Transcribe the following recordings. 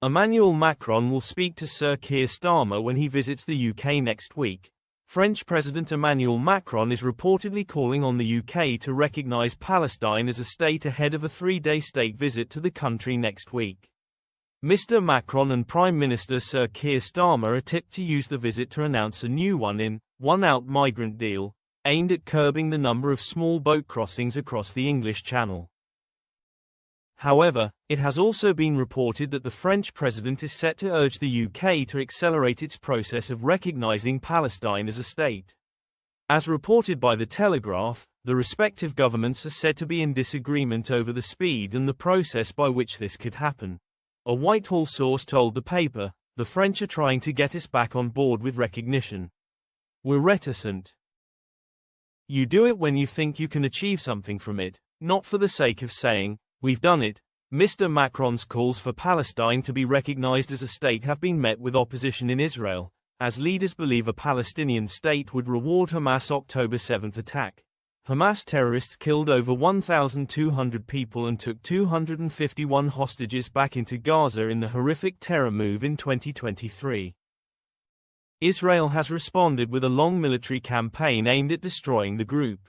Emmanuel Macron will speak to Sir Keir Starmer when he visits the UK next week. French President Emmanuel Macron is reportedly calling on the UK to recognise Palestine as a state ahead of a three-day state visit to the country next week. Mr. Macron and Prime Minister Sir Keir Starmer are tipped to use the visit to announce a new one-out migrant deal, aimed at curbing the number of small boat crossings across the English Channel. However, it has also been reported that the French president is set to urge the UK to accelerate its process of recognising Palestine as a state. As reported by The Telegraph, the respective governments are said to be in disagreement over the speed and the process by which this could happen. A Whitehall source told the paper, "The French are trying to get us back on board with recognition. We're reticent. You do it when you think you can achieve something from it, not for the sake of saying, 'We've done it.'" Mr. Macron's calls for Palestine to be recognized as a state have been met with opposition in Israel, as leaders believe a Palestinian state would reward Hamas' October 7 attack. Hamas terrorists killed over 1,200 people and took 251 hostages back into Gaza in the horrific terror move in 2023. Israel has responded with a long military campaign aimed at destroying the group.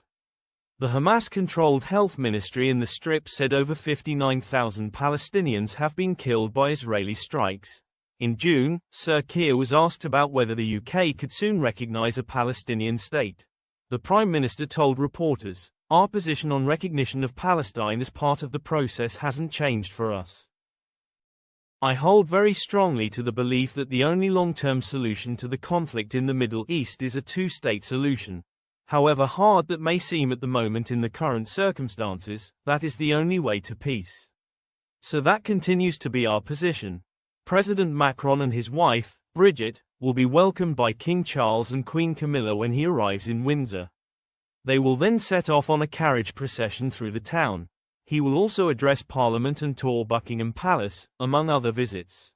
The Hamas-controlled health ministry in the Strip said over 59,000 Palestinians have been killed by Israeli strikes. In June, Sir Keir was asked about whether the UK could soon recognize a Palestinian state. The Prime Minister told reporters, "Our position on recognition of Palestine as part of the process hasn't changed for us. I hold very strongly to the belief that the only long-term solution to the conflict in the Middle East is a two-state solution. However hard that may seem at the moment in the current circumstances, that is the only way to peace. So that continues to be our position." President Macron and his wife, Brigitte, will be welcomed by King Charles and Queen Camilla when he arrives in Windsor. They will then set off on a carriage procession through the town. He will also address Parliament and tour Buckingham Palace, among other visits.